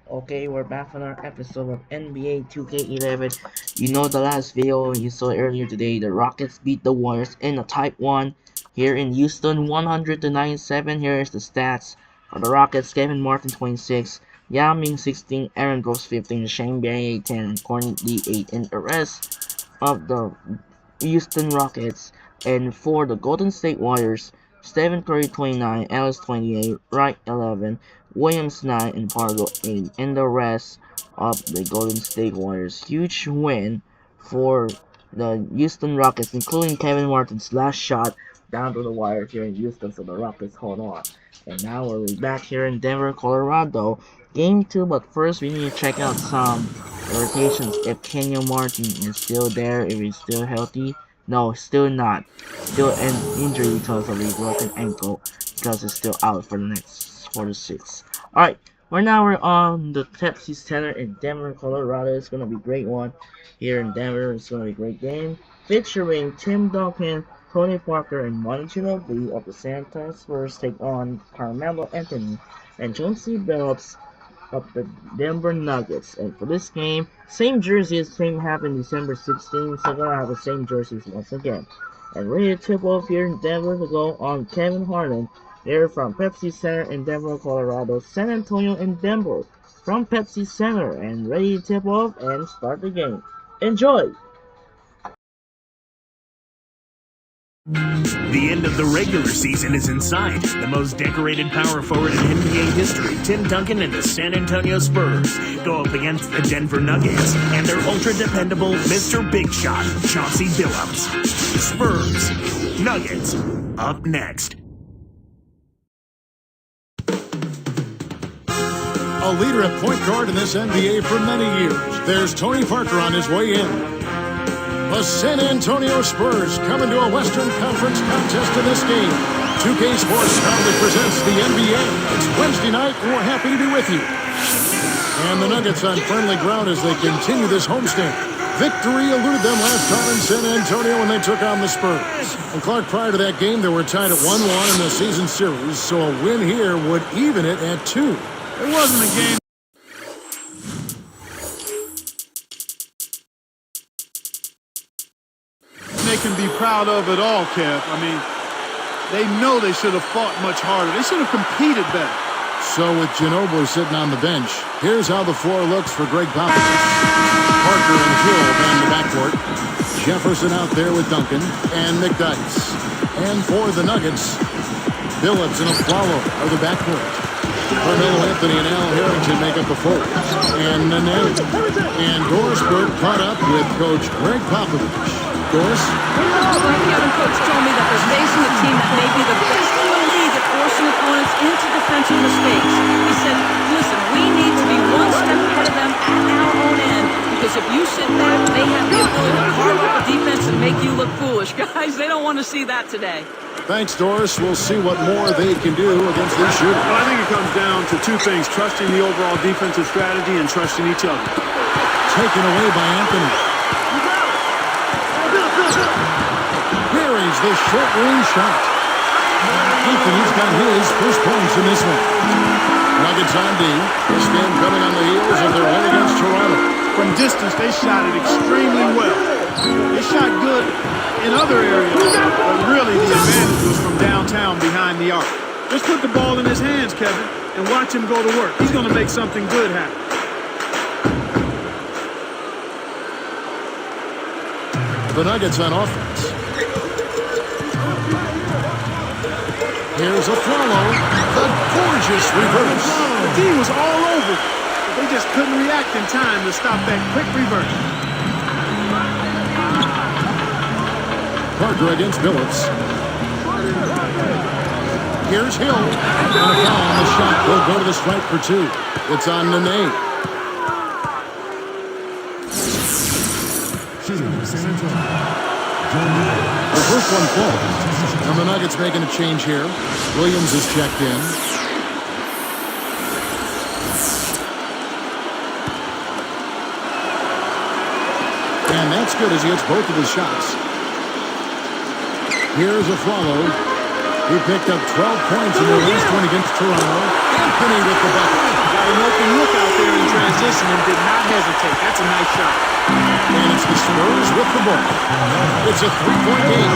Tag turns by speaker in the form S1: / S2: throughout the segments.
S1: Okay, we're back on our episode of NBA 2K11. You know the last video you saw earlier today, the Rockets beat the Warriors in a type 1 here in Houston, 100 to 97. Here is the stats for the Rockets: Kevin Martin 26, Yao Ming 16, Aaron Brooks 15, Shane Barry 10, and Courtney Lee 8. And the rest of the Houston Rockets, and for the Golden State Warriors, Stephen Curry 29, Ellis 28, Wright 11, Williams 9, and Pargo 8. And the rest of the Golden State Warriors. Huge win for the Houston Rockets, including Kevin Martin's last shot down to the wire here in Houston, so the Rockets hold on. And now we're back here in Denver, Colorado. Game 2, but first we need to check out some rotations. If Kenyon Martin is still there, if he's still healthy. No, still not. Still an injury because of a broken ankle, because he's still out for the next 4 to 6. Alright, we're on the Pepsi Center in Denver, Colorado. It's gonna be a great one here in Denver. It's gonna be a great game. Featuring Tim Duncan, Tony Parker, and Manu Ginobili of the San Antonio Spurs take on Carmelo Anthony and Chauncey Billups of the Denver Nuggets. And for this game, same jerseys, same happened December 16th, so gonna have the same jerseys once again. And ready to tip off here in Denver to go on Kevin Harlan. They're from Pepsi Center in Denver, Colorado, San Antonio, and Denver from Pepsi Center, and ready to tip off and start the game. Enjoy!
S2: The end of the regular season is in sight. The most decorated power forward in NBA history, Tim Duncan and the San Antonio Spurs, go up against the Denver Nuggets and their ultra-dependable Mr. Big Shot, Chauncey Billups. Spurs, Nuggets, up next.
S3: A leader at point guard in this NBA for many years. There's Tony Parker on his way in. The San Antonio Spurs come into a Western Conference contest in this game. 2K Sports proudly presents the NBA. It's Wednesday night, and we're happy to be with you. And the Nuggets on friendly ground as they continue this homestand. Victory eluded them last time in San Antonio when they took on the Spurs. And Clark, prior to that game, they were tied at 1-1 in the season series, so a win here would even it at 2.
S4: It wasn't a game they can be proud of at all, Kev. I mean, they know they should have fought much harder. They should have competed better.
S3: So with Ginobili sitting on the bench, here's how the floor looks for Greg Popovich. Parker and Hill down the backcourt. Jefferson out there with Duncan and McDyess. And for the Nuggets, Billups and Aflalo are the backcourt. Carmelo Anthony and Al Harrington make up the four. And Nene. And Doris Burke caught up with Coach Greg Popovich. Doris?
S5: Kevin, Coach told me that they're facing a team that may be the best in the league at forcing opponents into defensive mistakes. He said, listen, we need to be one step ahead of them at our own end, because if you sit back, they have the ability to carve up a defense and make you look foolish. Guys, they don't want to see that today.
S3: Thanks, Doris. We'll see what more they can do against these shooters.
S4: Well, I think it comes down to two things: trusting the overall defensive strategy and trusting each other.
S3: Taken away by Anthony. Buries the short-range shot. Anthony's got his first points in this one. Nuggets on D. This game coming on the heels of their win against Toronto.
S4: From distance, they shot it extremely well. They shot good in other areas, but really the advantage was from downtown behind the arc. Just put the ball in his hands, Kevin, and watch him go to work. He's going to make something good happen.
S3: The Nuggets on offense. Here's a follow. The gorgeous reverse.
S4: The D was all over, but they just couldn't react in time to stop that quick reverse.
S3: Parker against Billups. Here's Hill. And a foul on the shot. He'll go to the stripe for 2. It's on Nene. The first one falls. And the Nuggets making a change here. Williams is checked in. And that's good as he hits both of his shots. Here's Aflalo. He picked up 12 points in the last one against Toronto. Anthony with the bucket.
S4: Got an open look out there in transition and did not hesitate. That's a nice shot.
S3: And it's the Spurs with the ball. It's a three-point game.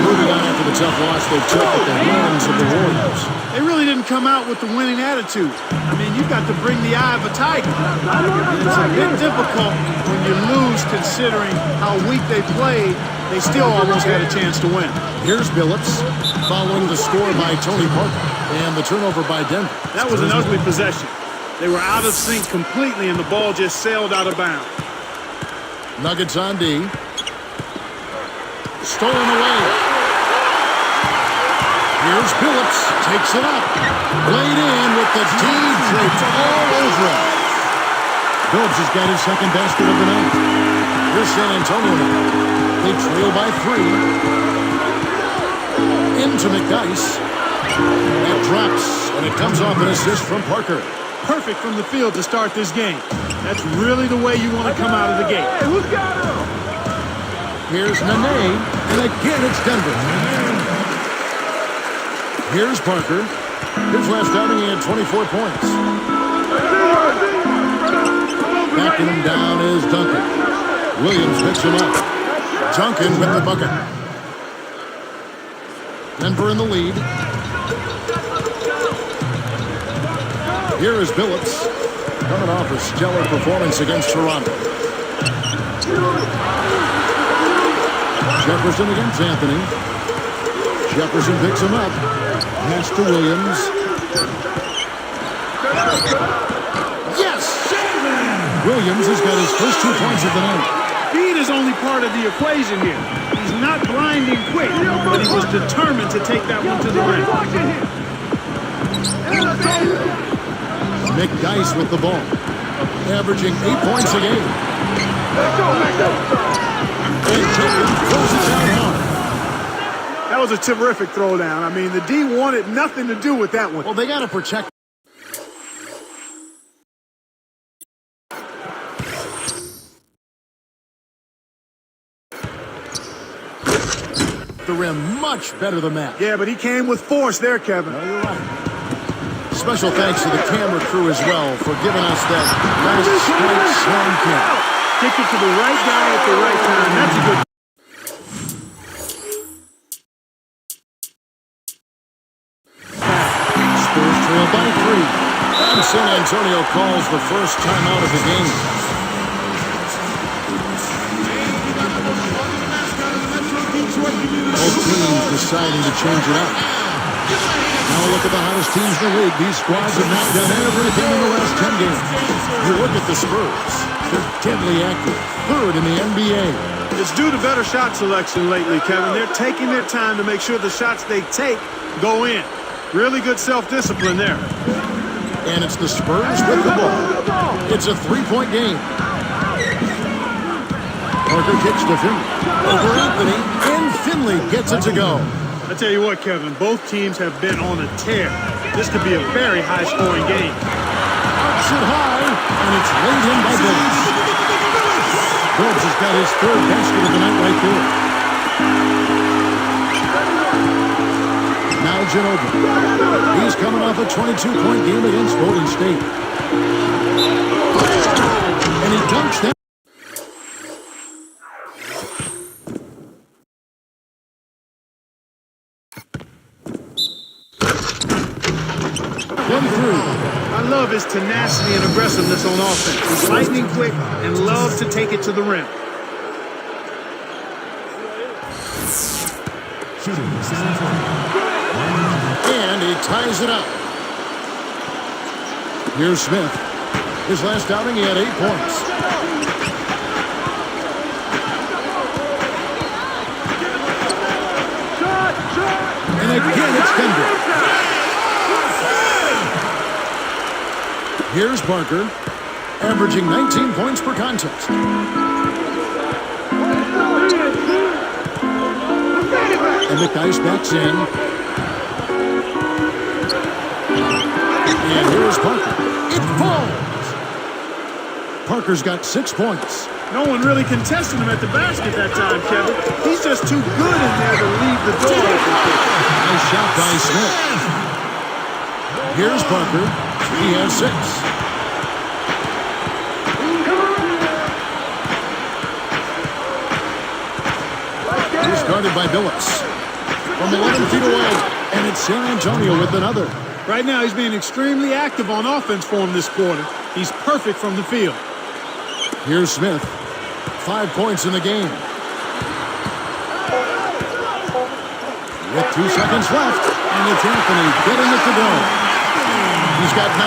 S3: Moving on after the tough loss they took at the hands of the Warriors.
S4: They really didn't come out with the winning attitude. I mean, you've got to bring the eye of a tiger. It's a bit difficult when you lose considering how weak they played. They still almost had a chance to win.
S3: Here's Billups following the score by Tony Parker and the turnover by Denver.
S4: That was an ugly possession. They were out of sync completely and the ball just sailed out of bounds.
S3: Nuggets on D. Stolen away. Here's Billups. Takes it up. Laid in with the deep draped all over him. Billups has got his second basket of the night. Here's San Antonio now. They trail by 3. Into McDyess. That drops, and it comes off an assist from Parker.
S4: Perfect from the field to start this game. That's really the way you want to come out of the gate. Hey, who's got him?
S3: Here's Nene, and again it's Denver. Here's Parker. His last outing, he had 24 points. Backing him down is Duncan. Williams picks him up. Duncan with the bucket. Denver in the lead. Here is Billups, coming off a stellar performance against Toronto. Jefferson against Anthony. Jefferson picks him up. Pass to Williams. Yes! Williams has got his first 2 points of the night.
S4: Speed is only part of the equation here. He's not blinding quick, but he was determined to take that one to the rim.
S3: McDyess with the ball, averaging 8 points a game. And Duncan throws it down hard.
S4: That was a terrific throwdown. I mean, the D wanted nothing to do with that one.
S3: Well, they got to protect. The rim much better than that.
S4: Yeah, but he came with force there, Kevin.
S3: No, you're right. Special thanks to the camera crew as well for giving us that last strike slam kick.
S4: Kick it to the right guy at the right time. That's a good.
S3: Spurs trail by 3. And San Antonio calls the first timeout of the game. Both teams deciding to change it up. Now look at the hottest teams in the league. These squads have not done everything in the last 10 games. You look at the Spurs. They're deadly active. 3rd in the NBA.
S4: It's due to better shot selection lately, Kevin. They're taking their time to make sure the shots they take go in. Really good self-discipline there.
S3: And it's the Spurs with the ball. It's a 3-point game. Parker kicks to Finley. Over Anthony, and Finley gets it to go.
S4: I tell you what, Kevin, both teams have been on a tear. This could be a very high-scoring game.
S3: Ups it high, and it's laid in by Billups. Billups has got his 3rd basket of the night right there. Now Ginobili. He's coming off a 22-point game against Golden State. And he dunks that.
S4: I love his tenacity and aggressiveness on offense. He's lightning quick and loves to take it to the rim.
S3: And he ties it up. Here's Smith. His last outing, he had 8 points. And again, it's Denver. Here's Parker, averaging 19 points per contest. And McDyess backs in. And here's Parker. It falls. Parker's got 6 points.
S4: No one really contested him at the basket that time, Kevin. He's just too good in there to leave the door open.
S3: Nice shot by Smith. Here's Parker. He has 6. Guarded by Billups. From 11 feet away, and it's San Antonio with another.
S4: Right now, he's being extremely active on offense for him this quarter. He's perfect from the field.
S3: Here's Smith. 5 points in the game. With 2 seconds left, and it's Anthony getting it to go. He's got 9.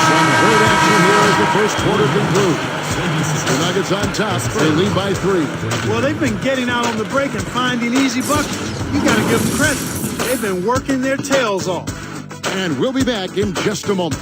S3: Some great action here as the first quarter concludes. The Nuggets on top. They lead by 3.
S4: Well, they've been getting out on the break and finding easy buckets. You got to give them credit. They've been working their tails off.
S3: And we'll be back in just a moment.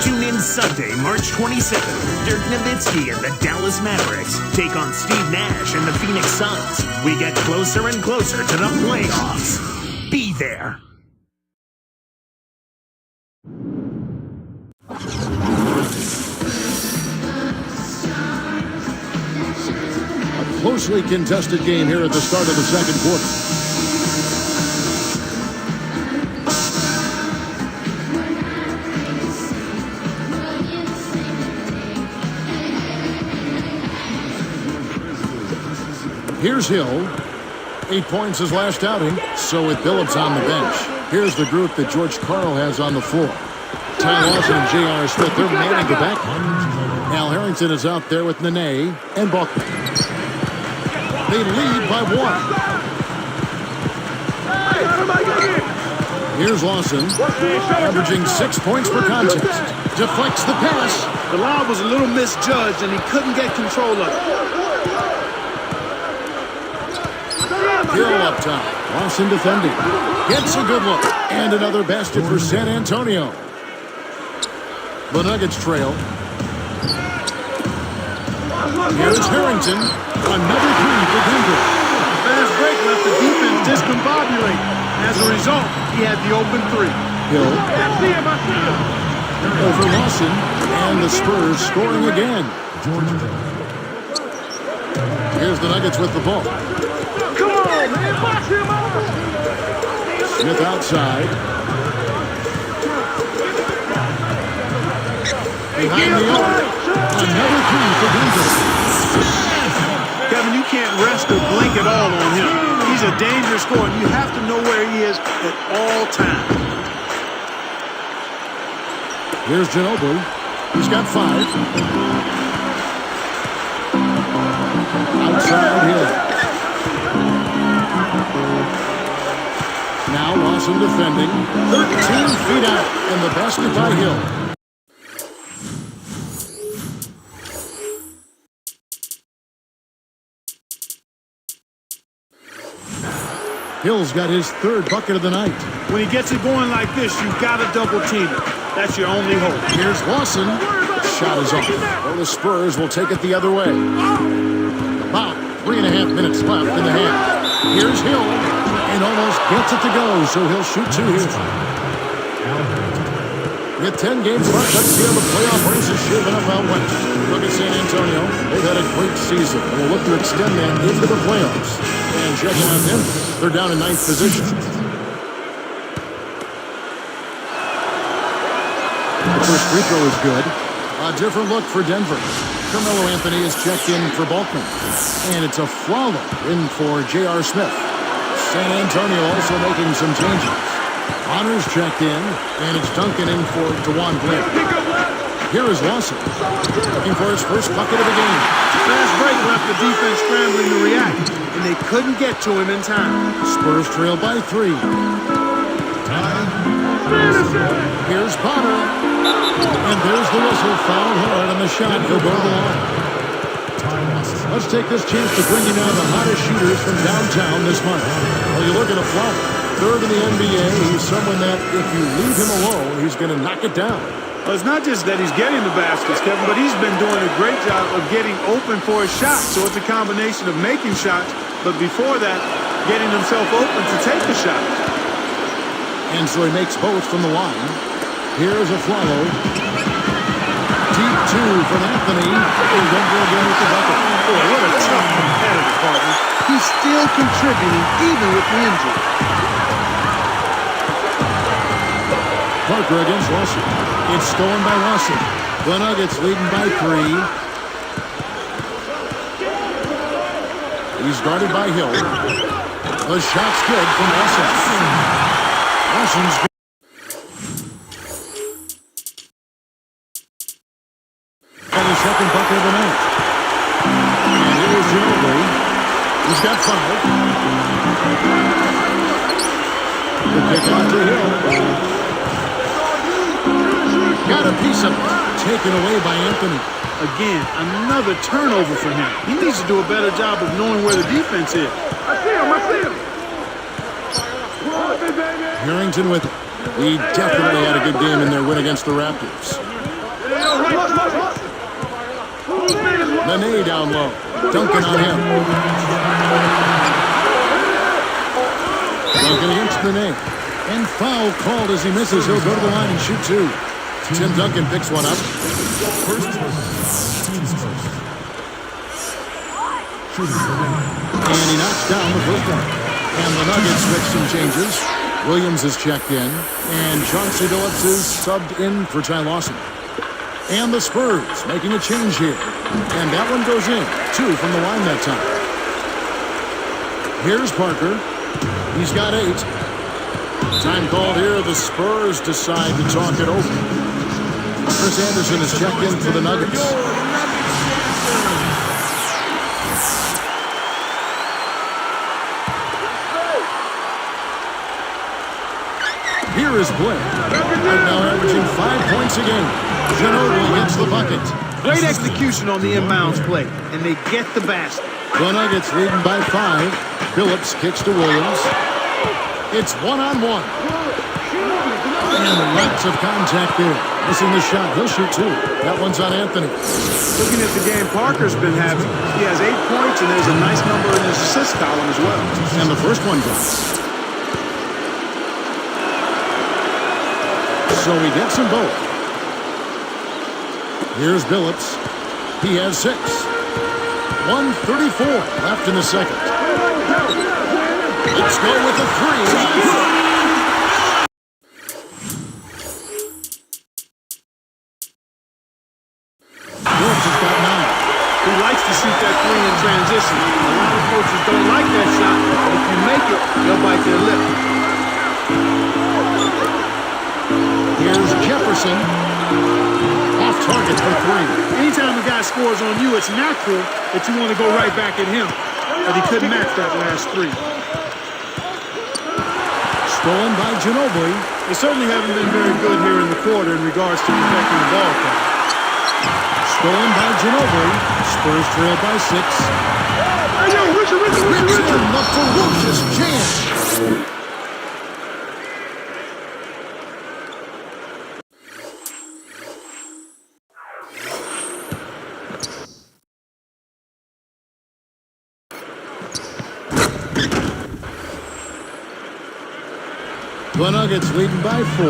S2: Tune in Sunday, March 27th. Dirk Nowitzki and the Dallas Mavericks take on Steve Nash and the Phoenix Suns. We get closer and closer to the playoffs. Be there.
S3: A closely contested game here at the start of the second quarter. Here's Hill. 8 points his last outing, so with Billups on the bench. Here's the group that George Karl has on the floor. Ty Lawson and J.R. Smith, they're manning the back. Al Harrington is out there with Nene and Buckman. They lead by 1. Here's Lawson, averaging 6 points per contest. Deflects the pass.
S4: The lob was a little misjudged, and he couldn't get control of it.
S3: Hill up top. Lawson defending. Gets a good look. And another basket for San Antonio. The Nuggets trail. Here's Harrington. Another 3 for Denver.
S4: The fast break left the defense discombobulated. As a result, he had the open 3.
S3: Hill. Over Lawson. And the Spurs scoring again. Here's the Nuggets with the ball. Smith outside. Behind the arc. Another 3 for Denver.
S4: Kevin, you can't rest or blink at all on him. He's a dangerous scorer, and you have to know where he is at all times.
S3: Here's Ginobili. He's got 5. Outside Hill. Now Lawson defending. 13 feet out, and the basket by Hill. Hill's got his 3rd bucket of the night.
S4: When he gets it going like this, you've got to double team it. That's your only hope.
S3: Here's Lawson. Shot is off. Well, the Spurs will take it the other way. About 3.5 minutes left in the half. Here's Hill. And almost gets it to go, so he'll shoot 2 here. With 10 games left, let's see how the playoff race is shaping up out west. Look at San Antonio. They've had a great season, and will look to extend that into the playoffs. And checking out them, they're down in 9th position. The first free throw is good. A different look for Denver. Carmelo Anthony is checked in for Bulkman. And it's a follow in for J.R. Smith. San Antonio also making some changes. Honors checked in, and it's Duncan in for DeJuan Glenn. Here is Lawson, looking for his first bucket of the game.
S4: Fast break left the defense scrambling to react, and they couldn't get to him in time.
S3: Spurs trail by 3. Here's Potter, and there's the whistle. Fouled hard on the shot. He'll go to the line. Let's take this chance to bring you now the hottest shooters from downtown this month. Well, you look at a Flower, 3rd in the NBA. He's someone that if you leave him alone, he's going to knock it down.
S4: Well, it's not just that he's getting the baskets, Kevin, but he's been doing a great job of getting open for his shot. So it's a combination of making shots, but before that, getting himself open to take the shot.
S3: And so he makes both from the line. Here's a follow. Deep 2 from Anthony. And Denver again with the bucket.
S4: Boy, what a tough competitor, partner. He's still contributing even with the injury.
S3: Parker against Lawson. It's stolen by Lawson. The Nuggets leading by 3. He's guarded by Hill. The shot's good from Lawson. Lawson's good. And the second bucket of the night. And here's Ginobili. He's got 5. The kick out to Hill. Got a piece of it. Taken away by Anthony.
S4: Again, another turnover for him. He needs to do a better job of knowing where the defense is. I see him.
S3: Harrington with it. He definitely had a good game in their win against the Raptors. Nene down low. Duncan on him. Duncan against Nene. And foul called as he misses. He'll go to the line and shoot 2. Tim Duncan picks one up. And he knocks down the first one. And the Nuggets switch some changes. Williams is checked in. And Chauncey Billups is subbed in for Ty Lawson. And the Spurs making a change here. And that one goes in. 2 from the line that time. Here's Parker. He's got 8. Time called here. The Spurs decide to talk it over. Chris Anderson is checked in for the Nuggets. Here is Blake. Right now averaging 5 points a game. Ginobili gets the bucket.
S4: Great execution on the inbounds play, and they get the basket.
S3: The Nuggets leading by 5. Billups kicks to Williams. It's 1-on-1. And lots of contact there. Missing the shot. He'll shoot 2. That one's on Anthony.
S4: Looking at the game Parker's been having, he has 8 points, and there's a nice number in his assist column as well.
S3: And the first one drops. So he gets them both. Here's Billups. He has 6. 1:34 left in the second. Let's go with the 3.
S4: To shoot that 3 in transition. A lot of coaches don't like that shot, but if you make it, they'll bite their lip.
S3: Here's Jefferson. Off target for 3.
S4: Anytime a guy scores on you, it's natural that you want to go right back at him. But he couldn't match that last 3.
S3: Stolen by Ginobili.
S4: They certainly haven't been very good here in the quarter in regards to protecting the ball.
S3: Stolen by Ginobili. Spurs trail by 6.
S4: Hey, yo, Richard.
S3: The ferocious jam. The Nuggets leading by 4.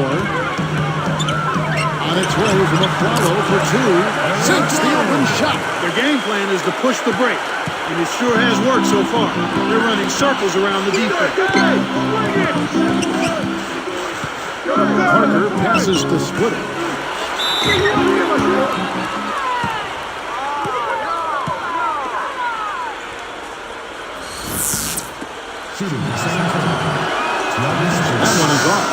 S3: On its way from a follow for 2. Sinks the open shot.
S4: Their game plan is to push the break, and it sure has worked so far. They're running circles around the defense.
S3: Parker passes to Splitter. That one is off.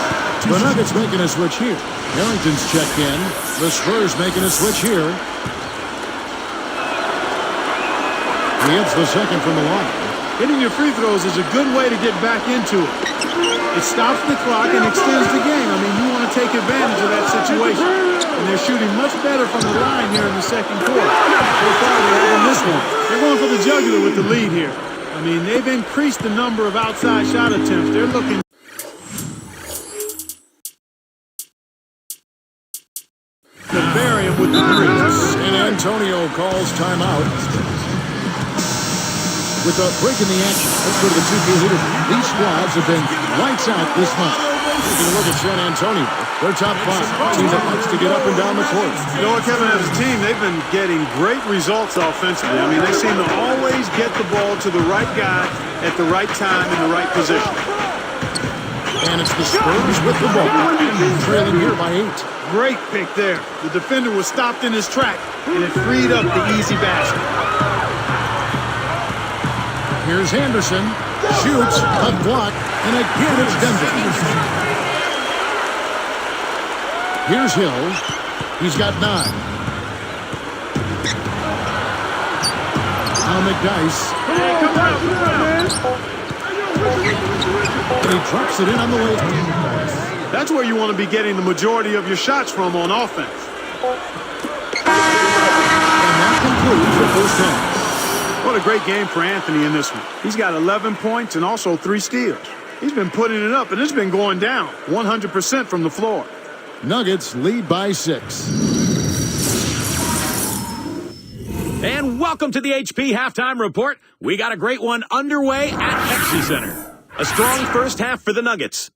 S3: The Nuggets making a switch here. Harrington's checked in. The Spurs making a switch here. He hits the second from the line.
S4: Hitting your free throws is a good way to get back into it. It stops the clock and extends the game. I mean, you want to take advantage of that situation. And they're shooting much better from the line here in the second quarter. So far, they haven't missed one. They're going for the jugular with the lead here. I mean, they've increased the number of outside shot attempts. They're looking to bury him with the three.
S3: San Antonio calls timeout. With a break in the action, let's go to the 2K leader. These squads have been lights out this month. Taking a look at San Antonio, their top 5. Team that likes to get up and down the court.
S4: You know what, Kevin, as a team, they've been getting great results offensively. I mean, they seem to always get the ball to the right guy at the right time in the right position.
S3: And it's the Spurs with the ball, trailing here by 8.
S4: Great pick there. The defender was stopped in his track, and it freed up the easy basket.
S3: Here's Henderson. Shoots, a block, and again it's Denver. Here's Hill. He's got 9. Now McDice.
S4: Come on, man.
S3: And he drops it in on the way.
S4: That's where you want to be getting the majority of your shots from on offense.
S3: And that concludes the first half.
S4: What a great game for Anthony in this one. He's got 11 points and also 3 steals. He's been putting it up, and it's been going down 100% from the floor.
S3: Nuggets lead by 6.
S2: And welcome to the HP Halftime Report. We got a great one underway at Pepsi Center. A strong first half for the Nuggets.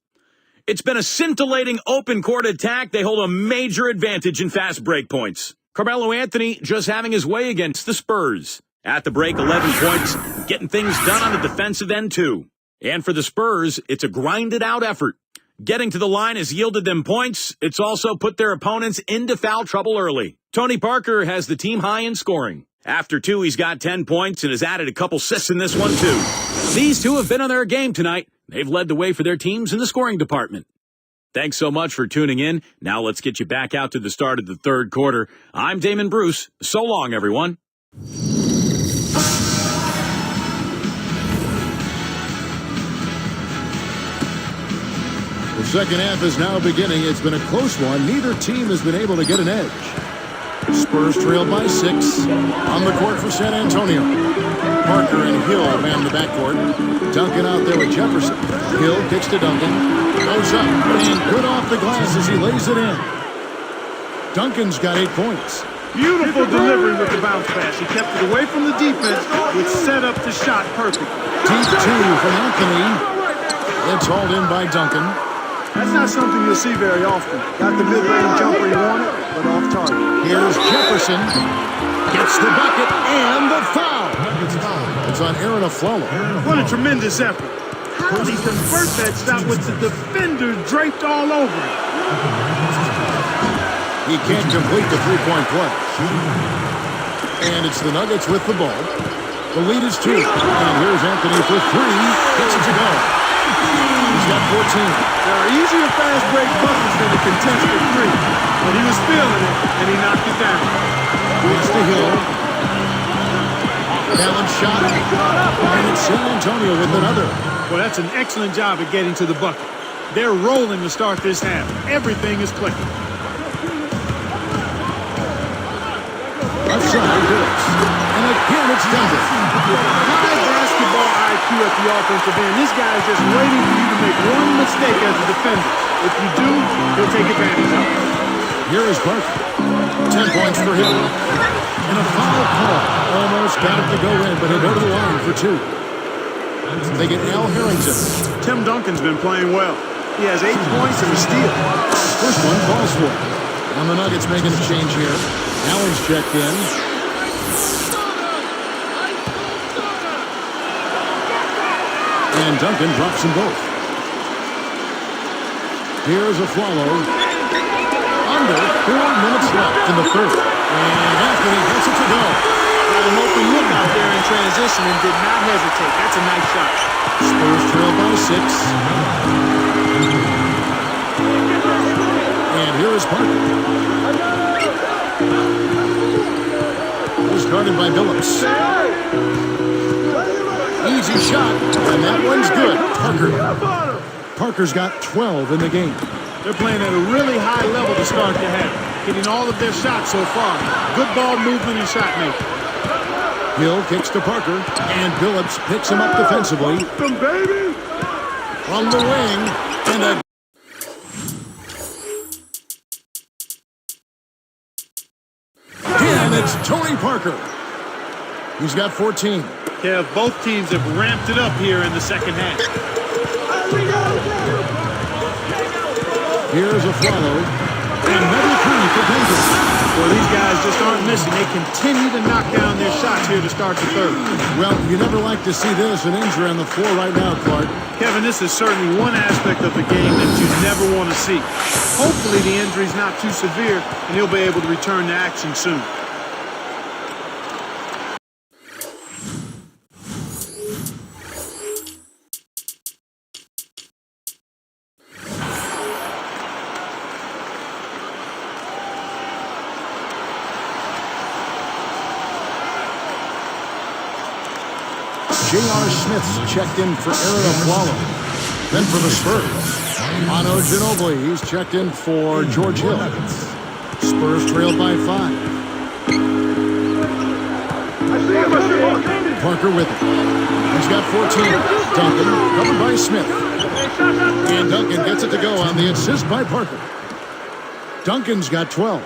S2: It's been a scintillating open court attack. They hold a major advantage in fast break points. Carmelo Anthony just having his way against the Spurs. At the break, 11 points, getting things done on the defensive end too. And for the Spurs, it's a grinded-out effort. Getting to the line has yielded them points. It's also put their opponents into foul trouble early. Tony Parker has the team high in scoring. After 2, he's got 10 points and has added a couple assists in this one too. These two have been on their game tonight. They've led the way for their teams in the scoring department. Thanks so much for tuning in. Now let's get you back out to the start of the third quarter. I'm Damon Bruce. So long, everyone.
S3: The second half is now beginning. It's been a close one. Neither team has been able to get an edge. Spurs trail by 6. On the court for San Antonio. Parker and Hill man the backcourt. Duncan out there with Jefferson. Hill kicks to Duncan. Goes up. And good off the glass as he lays it in. Duncan's got 8 points.
S4: Beautiful delivery with the bounce pass. He kept it away from the defense, which set up the shot perfectly.
S3: Deep 2 from Anthony. It's hauled in by Duncan.
S4: That's not something you'll see very often. Got the mid-range jumper he wanted, but off target.
S3: Here's Jefferson. Gets the bucket and the foul. It's on Aaron Aflalo.
S4: What a tremendous effort. How did he convert that shot with the defender draped all over him?
S3: He can't complete the three-point play. And it's the Nuggets with the ball. The lead is 2. And here's Anthony for 3. Gets it to go. He's got 14.
S4: There are easier fast break buckets than a contested 3. But he was feeling it, and he knocked it down.
S3: It's to Hill. Allen shot. And it's San Antonio with another.
S4: Well, that's an excellent job at getting to the bucket. They're rolling to start this half. Everything is clicking.
S3: Left side, Billups. And again, it's Denver.
S4: High basketball IQ at the offensive end. This guy is just waiting for you to make one mistake as a defender. If you do, he'll take advantage of it.
S3: Here is Parker. 10 points for him. And a foul call. Almost got it to go in, but he'll go to the line for 2. They get Al Harrington.
S4: Tim Duncan's been playing well. He has 8 points and a steal.
S3: First one falls for him. And the Nuggets making a change here. Allen's checked in. And Duncan drops them both. Here's a follow. Under 4 minutes left in the third. And Anthony gets it to go.
S4: Got an open look out there in transition and did not hesitate. That's a nice shot.
S3: Spurs trail by 6. And here is Parker. He's guarded by Billups. Easy shot, and that one's good. Parker's got 12 in the game.
S4: They're playing at a really high level to start the half, getting all of their shots so far. Good ball movement and shot making.
S3: Hill kicks to Parker, and Billups picks him up defensively. From the wing, and a and it's Tony Parker. He's got 14.
S4: Kev, both teams have ramped it up here in the second half.
S3: Here's a follow. Another three for Denver.
S4: Well, these guys just aren't missing. They continue to knock down their shots here to start the third.
S3: Well, you never like to see this, an injury on the floor right now, Clark.
S4: Kevin, this is certainly one aspect of the game that you never want to see. Hopefully the injury's not too severe and he'll be able to return to action soon.
S3: J.R. Smith's checked in for Aaron Aflalo. Then for the Spurs, Manu Ginobili, he's checked in for George Hill. Spurs trailed by 5. Parker with it. He's got 14. Duncan covered by Smith. And Duncan gets it to go on the assist by Parker. Duncan's got 12.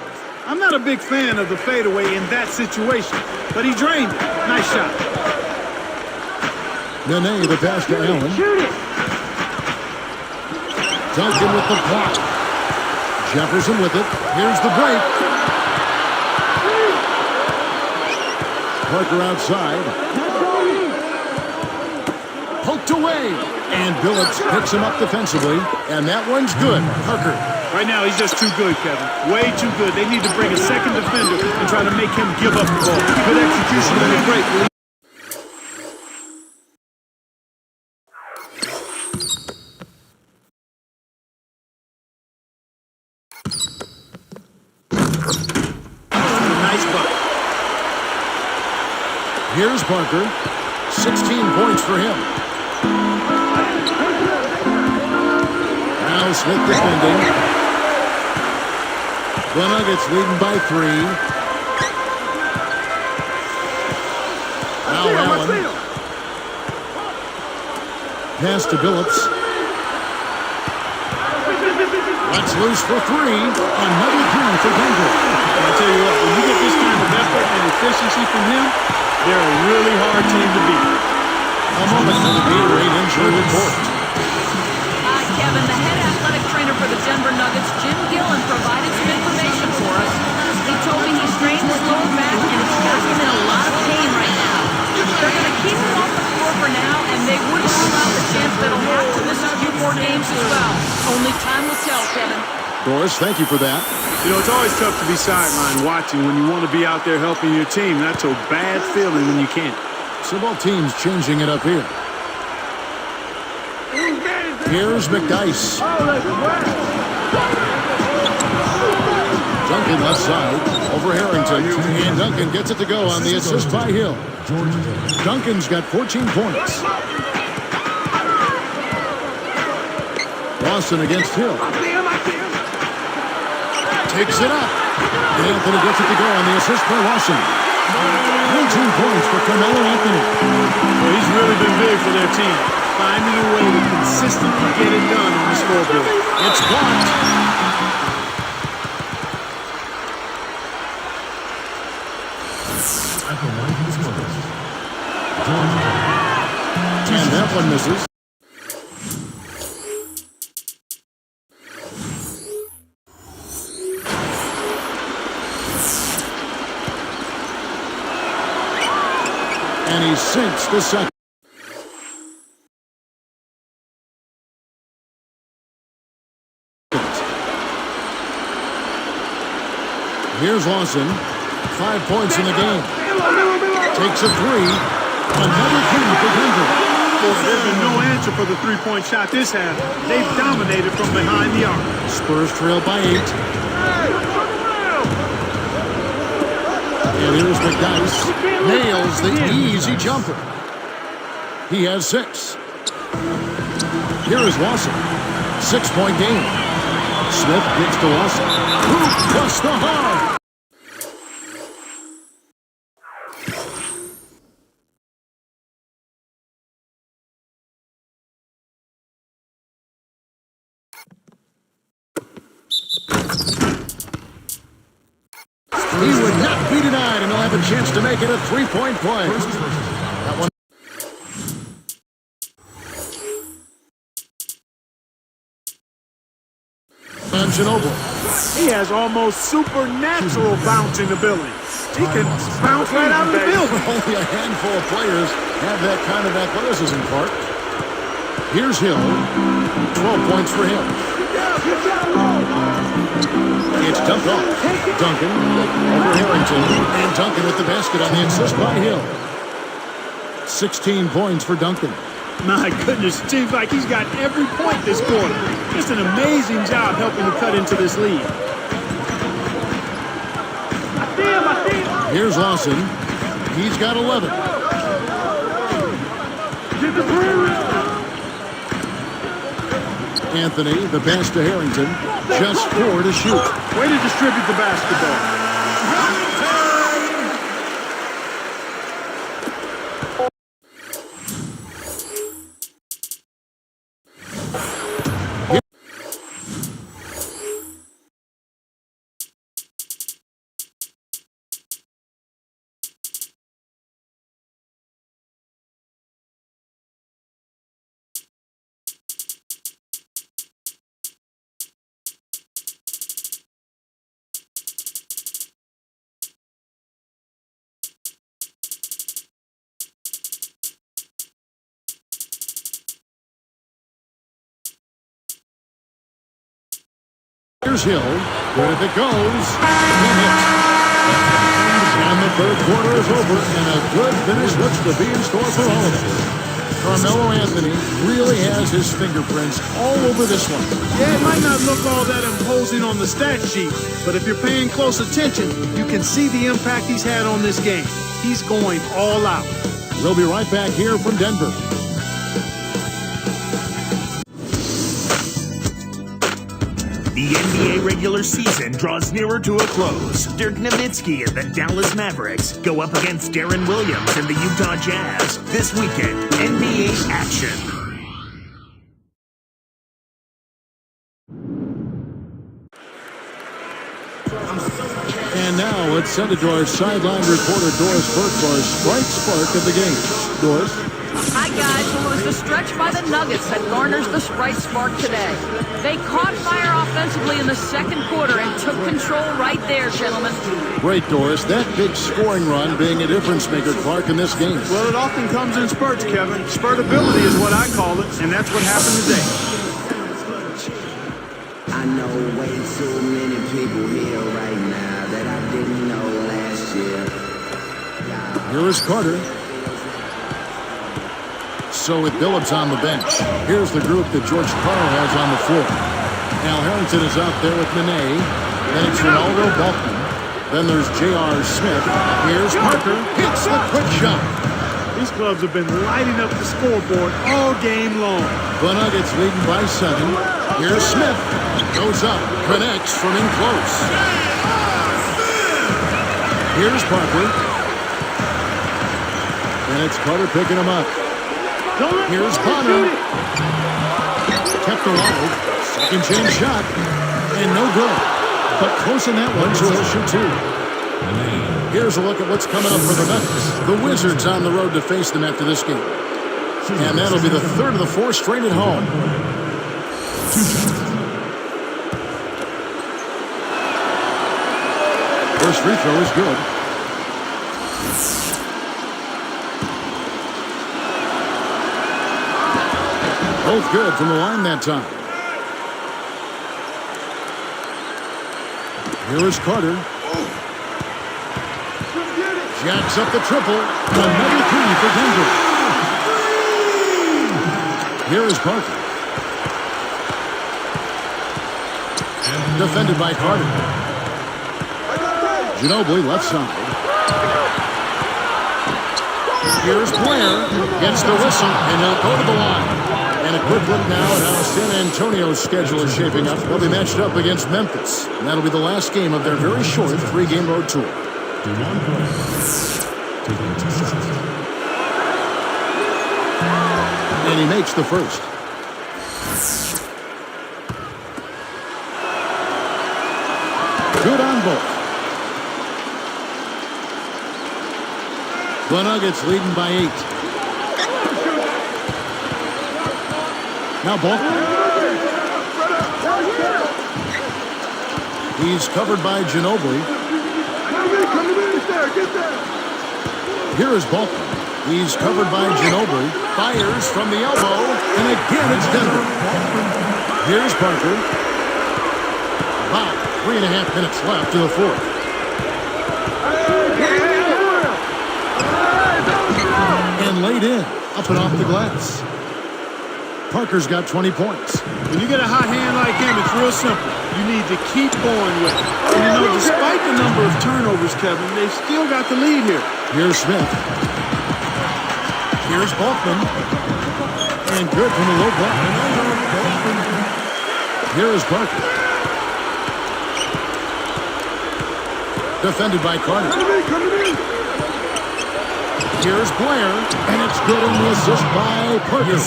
S4: I'm not a big fan of the fadeaway in that situation, but he drained it. Nice shot.
S3: Nene, the pass to Allen. Duncan with the block. Jefferson with it. Here's the break. Parker outside. Poked away. And Billups picks him up defensively. And that one's good. Parker.
S4: Right now, he's just too good, Kevin. Way too good. They need to bring a second defender and try to make him give up the ball. Good execution on the break.
S3: Here's Parker. 16 points for him. Now Smith defending. The Nuggets leading by 3. Now Allen. Pass to Billups. That's loose for 3. Another 3 for Denver.
S4: I'll tell you what, when you get this kind of effort and efficiency from him, they're a really hard team to beat.
S3: A moment for the Gatorade injury report.
S5: Kevin, the head athletic trainer for the Denver Nuggets, Jim Gillen, provided some information for us. He told me he strained his lower back and it's got him in a lot of pain right now. They're going to keep him off the floor for now, and they wouldn't rule out the chance that he'll have to miss a few more games as well. Only time will tell, Kevin.
S3: Doris, thank you for that.
S4: You know, it's always tough to be sidelined watching when you want to be out there helping your team. That's a bad feeling when you can't.
S3: So both teams changing it up here. Here's McDice. Duncan left side over Harrington. And Duncan gets it to go on the assist by Hill. Duncan's got 14 points. Lawson against Hill. Takes it up. And Anthony gets it to go on the assist by Lawson. 19 points for Carmelo Anthony.
S4: Well, he's really been big for their team, finding a way to consistently get it done on the scoreboard.
S3: It's blocked. And that one misses. And he sinks the second. Here's Lawson. 5 points in the game. Takes a 3. Another 3 for Denver.
S4: There's been no answer for the three-point shot this half. They've dominated from behind the arc.
S3: Spurs trail by 8. And here's McDice. Nails the easy jumper. He has 6. Here is Lawson. 6-point game. Smith gets to Lawson. Hoop plus the hard. He would not be denied, and he'll have a chance to make it a 3-point play. That one. Ginobili.
S4: He has almost supernatural bouncing ability. He can bounce right out of the building.
S3: Only a handful of players have that kind of athleticism, Clark. Here's Hill. 12 points for him. It's dumped off. Duncan over Harrington. And Duncan with the basket on the assist by Hill. 16 points for Duncan.
S4: My goodness, it seems like he's got every point this quarter. Just an amazing job helping to cut into this lead.
S3: Here's Lawson. He's got 11. Anthony, the pass to Harrington. Just 4 to shoot.
S4: Way to distribute the basketball.
S3: Here's Hill. Where it goes. And the third quarter is over, and a good finish looks to be in store for all of us. Carmelo Anthony really has his fingerprints all over this one.
S4: Yeah, it might not look all that imposing on the stat sheet, but if you're paying close attention, you can see the impact he's had on this game. He's going all out.
S3: We'll be right back here from Denver.
S2: The NBA regular season draws nearer to a close. Dirk Nowitzki and the Dallas Mavericks go up against Deron Williams and the Utah Jazz. This weekend, NBA action.
S3: And now let's send it to our sideline reporter, Doris Burke, for a bright spark of the game. Doris?
S5: Hi, guys. Well, it was the stretch by the Nuggets that garners the bright spark today. They caught fire offensively in the second quarter and took control right there, gentlemen.
S3: Great, Doris. That big scoring run being a difference maker, Clark, in this game.
S4: Well, it often comes in spurts, Kevin. Spurtability is what I call it, and that's what happened today.
S6: I know way too many people here right now that I didn't know last year.
S3: Here is Carter. So with Billups on the bench, here's the group that George Karl has on the floor. Al Harrington is out there with Nene. Then it's Ronaldo Balkman. Then there's J.R. Smith. Here's Parker. Hits the quick shot.
S4: These clubs have been lighting up the scoreboard all game long.
S3: The Nuggets leading by 7. Here's Smith. Goes up. Connects from in close. Here's Parker. And it's Carter picking him up. Here's Bonner. Kept alive. Second chance shot. And no good. But close in that one, so he'll shoot 2. Here's a look at what's coming up for the Nuggets. The Wizards on the road to face them after this game. And that'll be the third of the 4 straight at home. First free throw is good. Both good from the line that time. Here is Carter. Jacks up the triple. Another 3 for Denver. Here is Parker. Defended by Carter. Ginobili left side. Here's Blair. Gets the whistle, and he'll go to the line. And a quick look now at how San Antonio's schedule is shaping up. They'll be matched up against Memphis. And that'll be the last game of their very short 3-game road tour. And he makes the first. Good on both. The Nuggets leading by 8. Now Balkman. He's covered by Ginobili. Here is Bolton. He's covered by Ginobili. Fires from the elbow. And again, it's Denver. Here's Parker. About 3.5 minutes left in the fourth. And laid in. Up and off the glass. Parker's got 20 points.
S4: When you get a hot hand like him, it's real simple. You need to keep going with it. And you know, despite the number of turnovers, Kevin, they've still got the lead here.
S3: Here's Smith. Here's Balkman. And good from the low block. Here is Parker. Defended by Carter. Here's Blair. And it's good in the assist by Parker.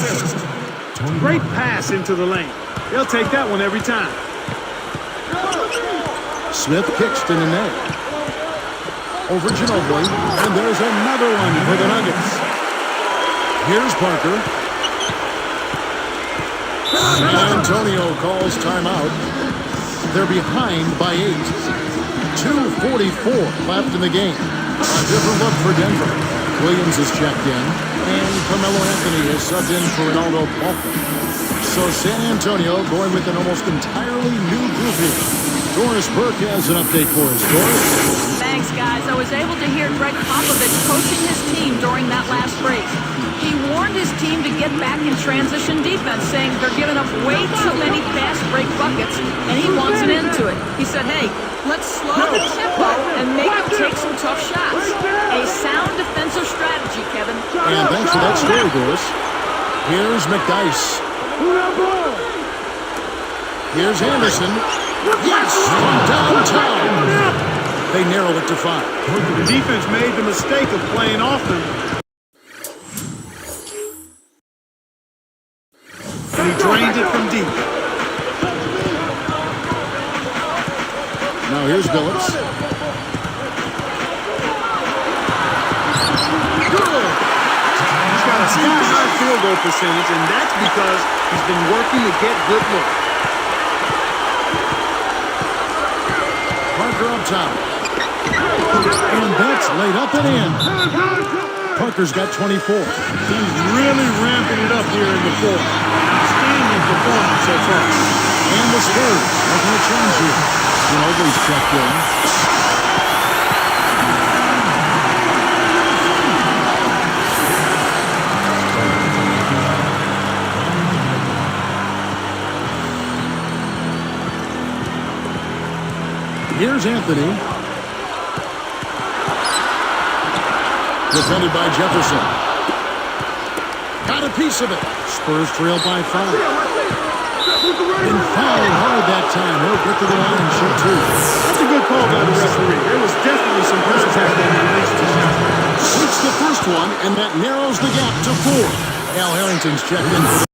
S4: Great pass into the lane. They'll take that one every time.
S3: Smith kicks to the net. Over Ginobili. And there's another one for the Nuggets. Here's Parker. San Antonio calls timeout. They're behind by 8. 2:44 left in the game. A different look for Denver. Williams is checked in. And Carmelo Anthony is subbed in for Ronaldo Balkan. So San Antonio going with an almost entirely new group here. Doris Burke has an update for us. Doris?
S5: Thanks, guys. I was able to hear Greg Popovich coaching his team during that last break. He warned his team to get back in transition defense, saying they're giving up way too many fast break buckets, and he wants an end to it. He said, hey, let's slow the tempo and make them take some tough shots. A sound defensive strategy, Kevin.
S3: And thanks for that story, Doris. Here's McDice. Here's Anderson. Yes! From downtown. They narrow it to 5.
S4: The defense made the mistake of playing off them. And he drained it from deep.
S3: Now here's Billups. Good!
S4: He's got a sky-high field goal percentage, and that's because he's been working to get good looks.
S3: Parker up top. And that's laid up and in. Parker's got 24.
S4: He's really ramping it up here in the fourth. Outstanding performance so far.
S3: And the Spurs making a change here. Ginobili's checked in. Here's Anthony. Defended by Jefferson. Got a piece of it. Spurs trail by 5. And fouled hard that time. He'll get to the line and shoot 2.
S4: That's a good call by the referee. There was definitely some contact that released the shot.
S3: Takes the first one, and that narrows the gap to 4. Al Harrington's checked in.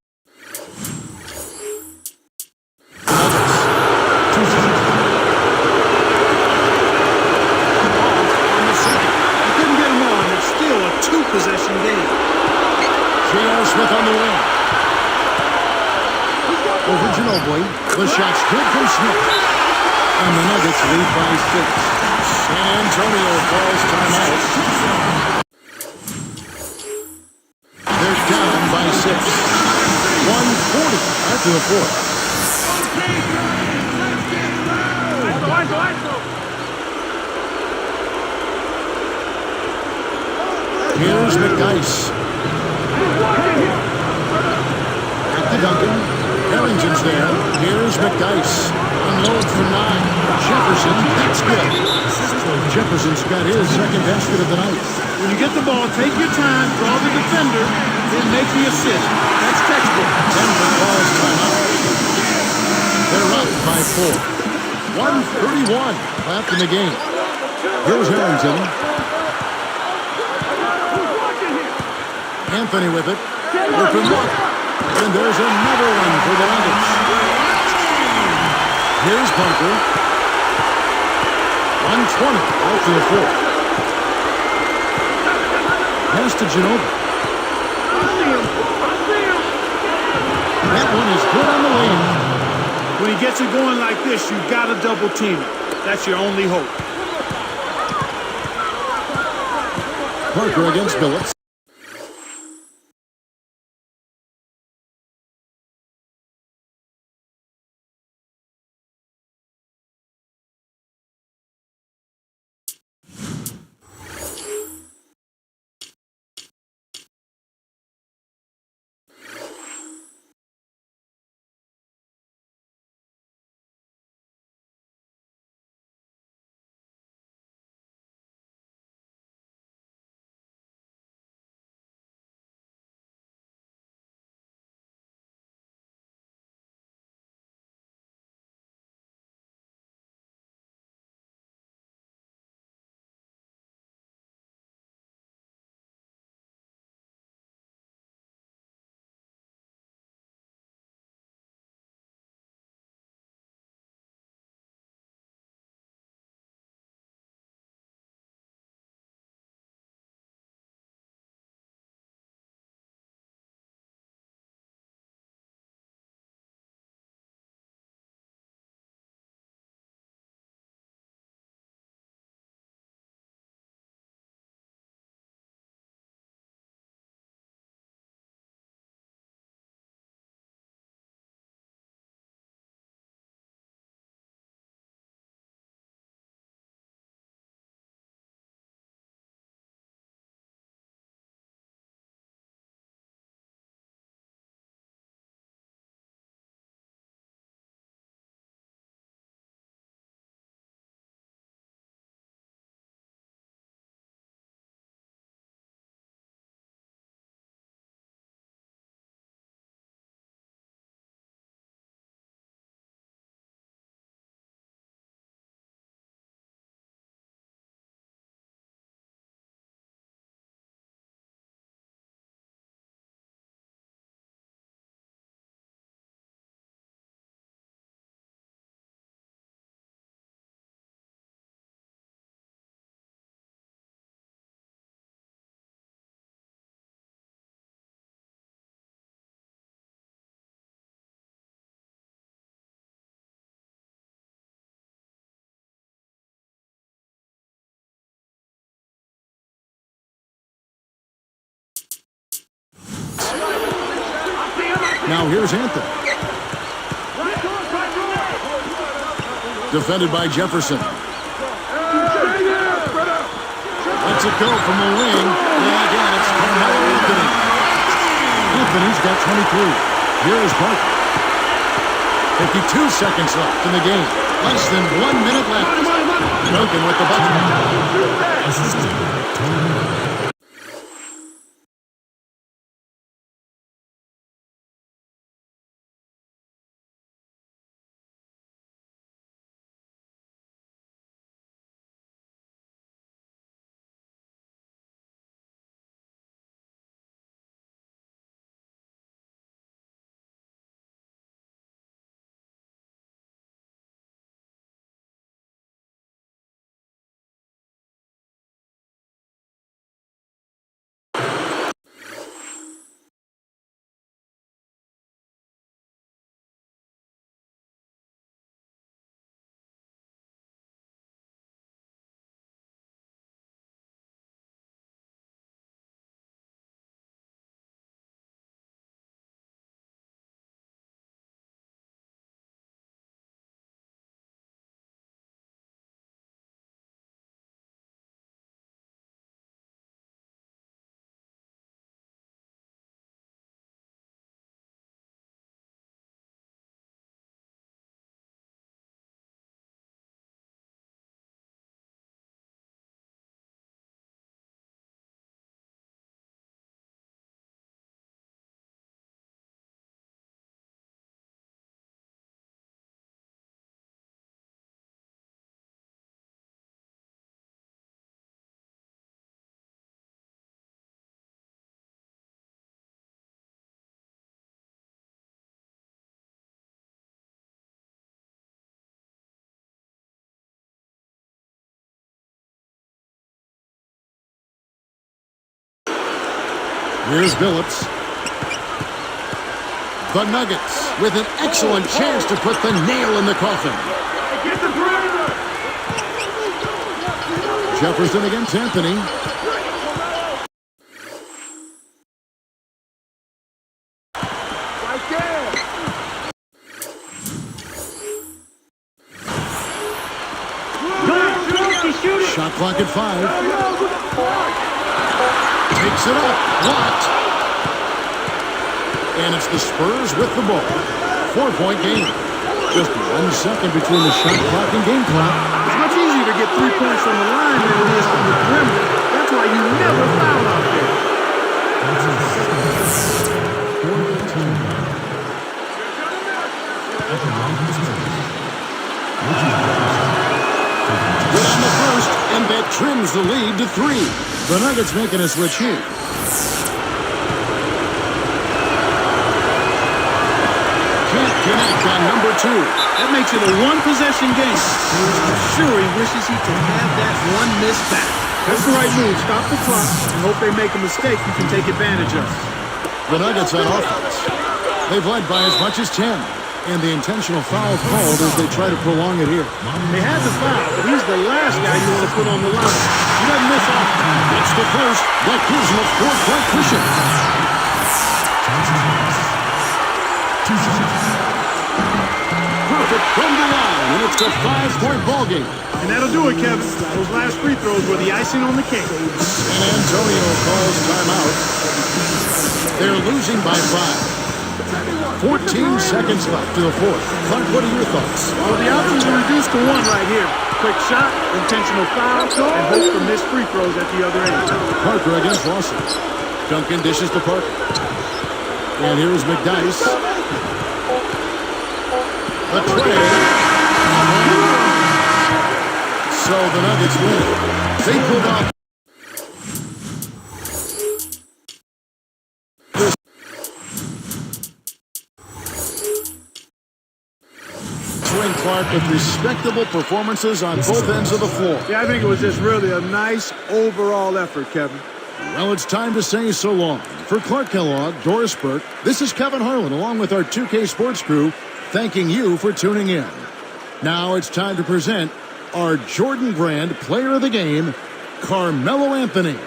S4: Possession game.
S3: J.R. Smith on the wing. Over Ginobili. The shot's good from Smith. And the Nuggets lead by 6. San Antonio calls timeout. They're down by 6. 1:40 after the fourth. Here's McDice. At the Duncan. Harrington's there. Here's McDice. Unload for 9. Jefferson. That's good. Jefferson's got his second basket of the night.
S4: When you get the ball, take your time, draw the defender, then make the assist. That's textbook.
S3: Denver calls timeout. They're up by 4. 1:31 left in the game. Here's Harrington. Anthony with it. Open look. And there's another one for the Nuggets. Here's Parker. 1:20 after the fourth. Pass to Ginobili. That one is good on the lane.
S4: When he gets it going like this, you've got to double team him. That's your only hope.
S3: Parker against Billups. Now here's Anthony. Defended by Jefferson. Lets it go from the wing. And again, it's Carmelo Anthony. Anthony's got 23. Here is Parker. 52 seconds left in the game. Less than 1 minute left. Duncan with the bucket. Here's Billups. The Nuggets with an excellent chance to put the nail in the coffin. Jefferson against Anthony. Shot clock at 5. Takes it up. Blocked. And it's the Spurs with the ball. 4-point game. Just 1 second between the shot clock and game clock.
S4: It's much easier to get 3 points from the line than it is from the perimeter. That's why you never foul out there.
S3: Good on the first, and that trims the lead to 3. The Nuggets making a switch here. Can't connect on number 2.
S4: That makes it a one-possession game. I'm sure he wishes he could have that one miss back. That's the right move. Stop the clock and hope they make a mistake you can take advantage of.
S3: The Nuggets on offense. They've led by as much as 10. And the intentional foul called as they try to prolong it here.
S4: They had the foul, but he's the last guy you want to put on the line. He doesn't miss off.
S3: That's the first. That gives him a 4-point cushion. Perfect from the line, and it's a 5-point ball game.
S4: And that'll do it, Kevin. Those last free throws were the icing on the cake.
S3: San Antonio calls timeout. They're losing by 5. 14 seconds left to the 4th. Clark, what are your thoughts?
S4: Well, the options are reduced to 1 right here. Quick shot, intentional foul, and hope for missed free throws at the other end.
S3: Parker against Lawson. Duncan dishes to Parker. And here's McDice. The tray. So the Nuggets win. They pulled off. Clark with respectable performances on both ends of the floor.
S4: Yeah, I think it was just really a nice overall effort, Kevin.
S3: Well, it's time to say so long. For Clark Kellogg, Doris Burke, this is Kevin Harlan along with our 2K Sports crew, thanking you for tuning in. Now it's time to present our Jordan Brand Player of the Game, Carmelo Anthony.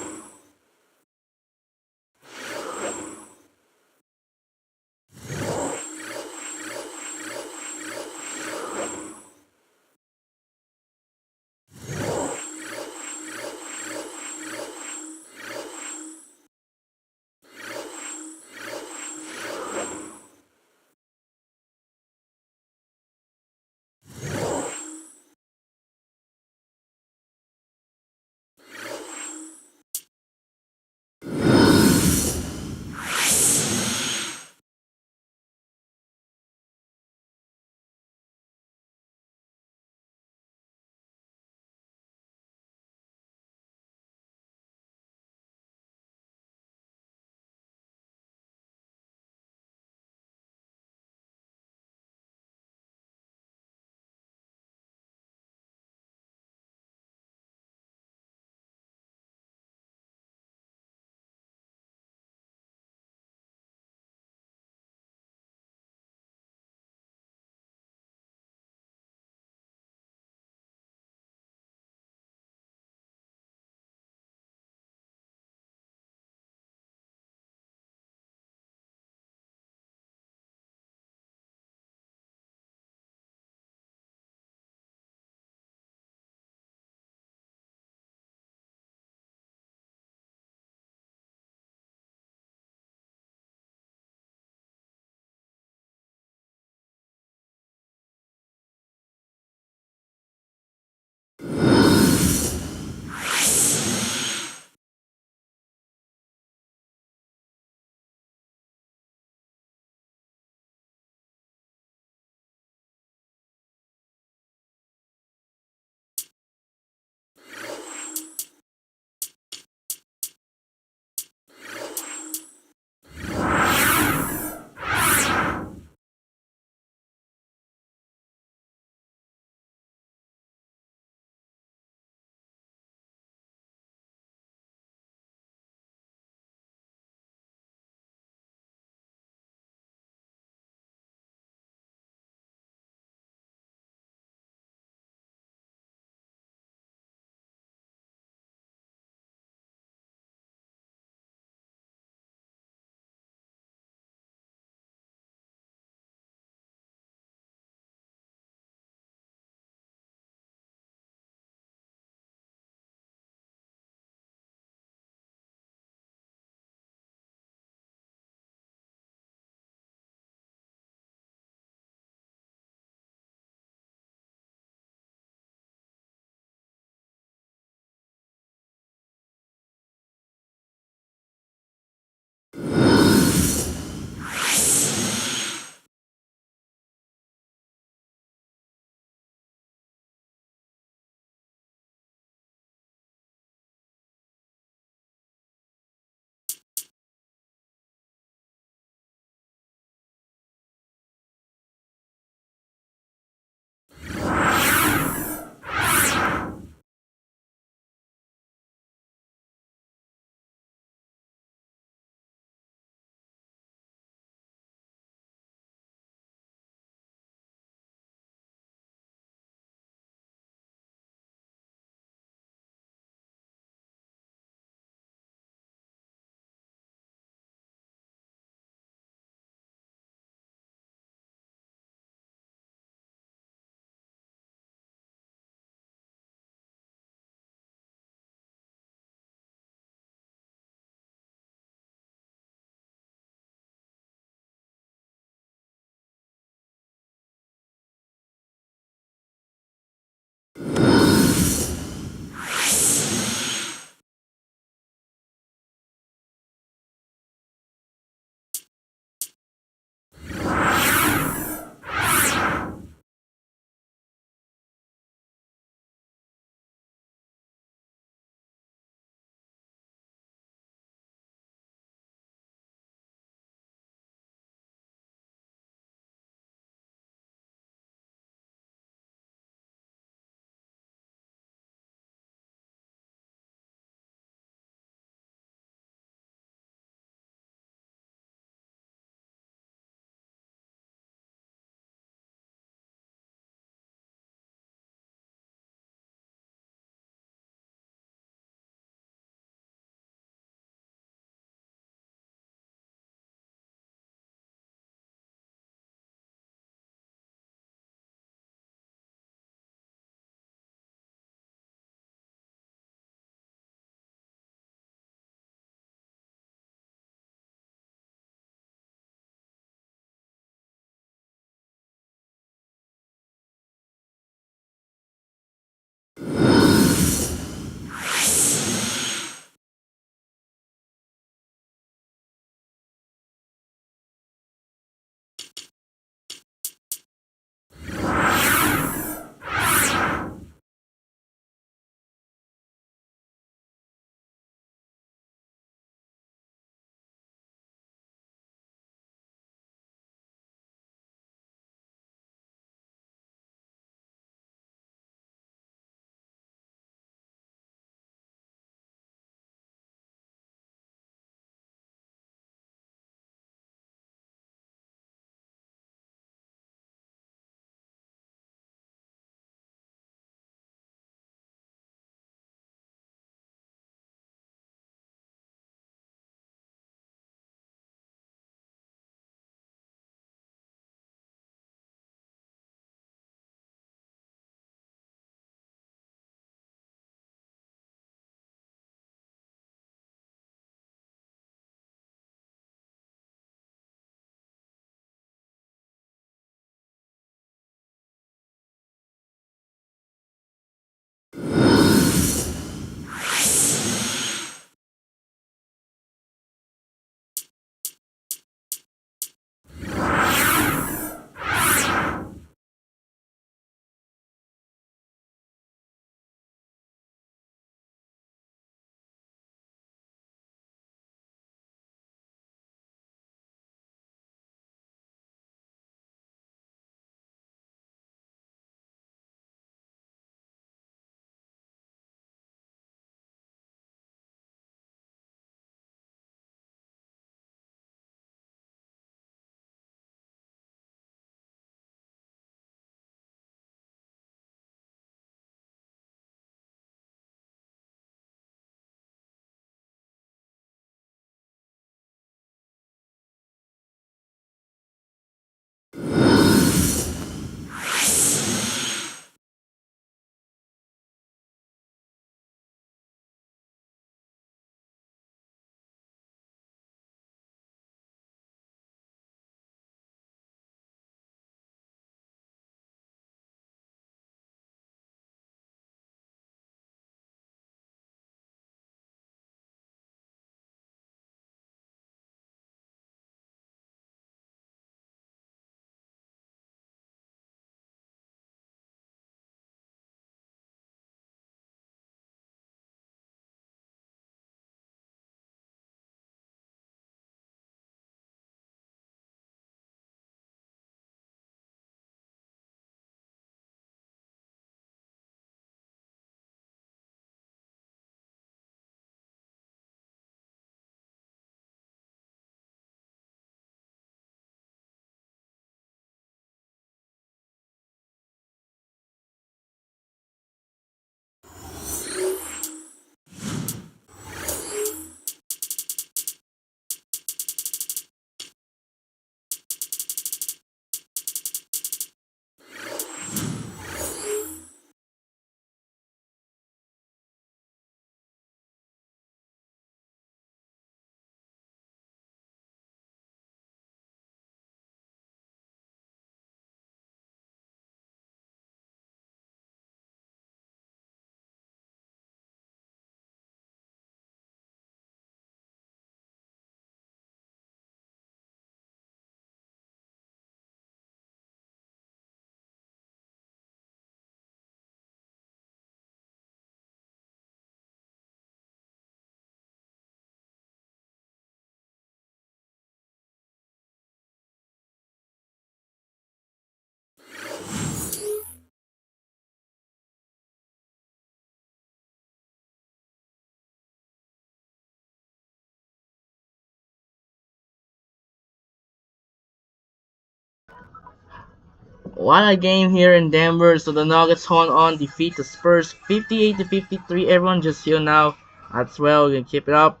S1: What a game here in Denver. So the Nuggets hold on, defeat the Spurs 58-53. Everyone just chill now as well. We can keep it up.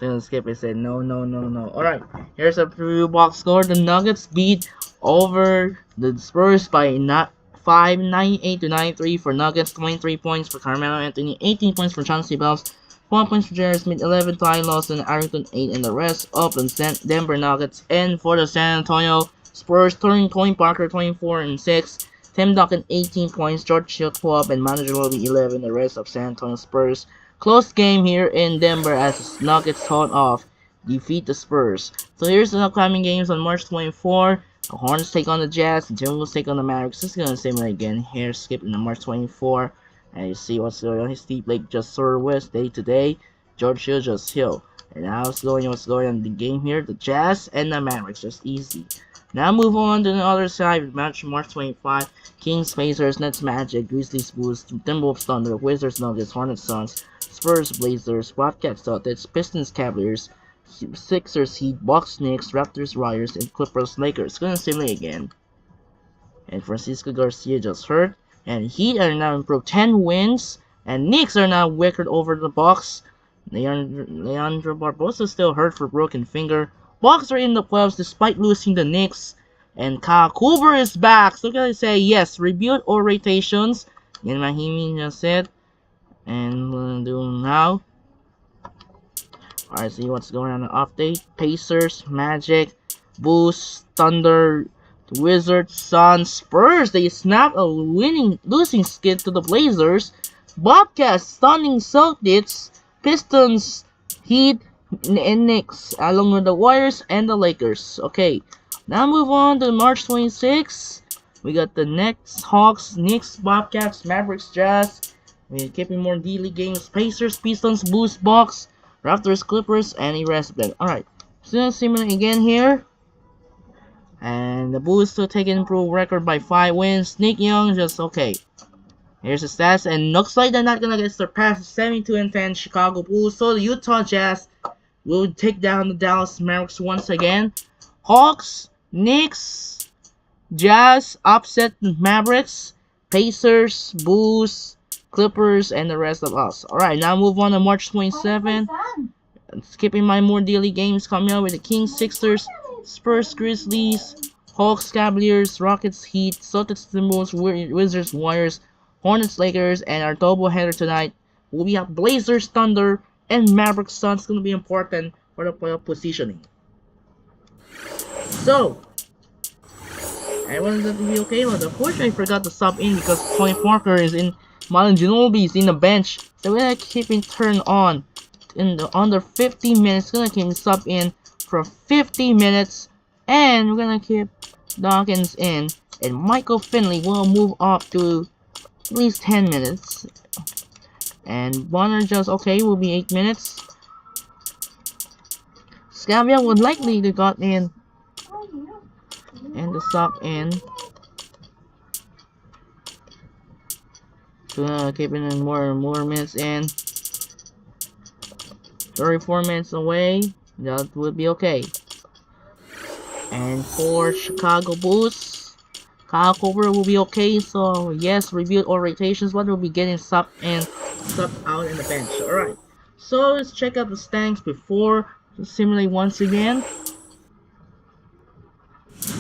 S1: Then Skip it said no, no, no, no. Alright, here's a preview box score. The Nuggets beat over the Spurs by not 98 to 93 for Nuggets, 23 points for Carmelo Anthony, 18 points for Chauncey Billups, 1 points for J.R. Smith, 11 Ty Lawson, Arrington 8, and the rest of the Denver Nuggets. And for the San Antonio Spurs, Tony Parker 24 and 6, Tim Duncan 18 points, George Hill 12, and Manager will be 11. The rest of San Antonio Spurs. Close game here in Denver as the Nuggets hold off, defeat the Spurs. So here's the upcoming games on March 24. The Hornets take on the Jazz, the Timberwolves take on the Mavericks. This is gonna same way again here, skipping the March 24. And you see what's going on. Steve Blake just West day to day. George Hill just Hill. And now what's going on in the game here? The Jazz and the Mavericks, just easy. Now move on to the other side, match March 25. Kings, Pacers, Nets, Magic, Grizzlies, Bulls, Timberwolves, Thunder, Wizards, Nuggets, Hornets, Suns, Spurs, Blazers, Bobcats, Celtics, Pistons, Cavaliers, Sixers, Heat, Bucks, Knicks, Raptors, Warriors, and Clippers, Lakers. Gonna simulate again. And Francisco Garcia just hurt. And Heat are now improved 10 wins. And Knicks are now wicked over the Bucks. Leandro Barbosa still hurt for broken finger. Bucks are in the playoffs despite losing the Knicks. And Kyle Kuzma is back. So can I say yes, rebuild or rotations. And Mahimi just said. And we'll do now. Alright, see what's going on. Update. Pacers, Magic, Bulls, Thunder, Wizards, Suns, Spurs. They snapped a losing skid to the Blazers. Bobcats stunning Celtics. Pistons, Heat, and Knicks, along with the Warriors and the Lakers. Okay, now move on to March 26. We got the Nets, Hawks, Knicks, Bobcats, Mavericks, Jazz. We're keeping more D-League games. Pacers, Pistons, Bulls, Bucks, Raptors, Clippers, and the rest of them. Alright, so similar again here. And the Bulls still taking improved record by 5 wins. Nick Young just okay. Here's the stats, and looks like they're not gonna get surpassed. 72-10 Chicago Bulls. So the Utah Jazz will take down the Dallas Mavericks once again. Hawks, Knicks, Jazz upset the Mavericks, Pacers, Bulls, Clippers, and the rest of us. Alright, now move on to March 27. Skipping my more daily games coming out with the Kings, Sixers, Spurs, Grizzlies, Hawks, Cavaliers, Rockets, Heat, Celtics, Timberwolves, Wizards, Warriors, Hornets, Lakers, and our double header tonight will be at Blazers, Thunder, and Mavericks, Suns. It's going to be important for the playoff positioning. So, everyone's going to be okay, but unfortunately I forgot to sub in because Tony Parker is in, Marlon Ginobili is in the bench. So we're going to keep it turned on in the under 50 minutes. We're going to keep sub in for 50 minutes, and we're going to keep Dawkins in, and Michael Finley will move up to at least 10 minutes. And Bonner just okay will be 8 minutes. Scavia would likely to got in. And the sub in. So keeping in more minutes in. 34 minutes away. That would be okay. And for Chicago Bulls, Kyle Kuzma will be okay. So yes, rebuild or rotations, but we'll be getting sub in, sub out in the bench. Alright. So let's check out the standings before to simulate once again.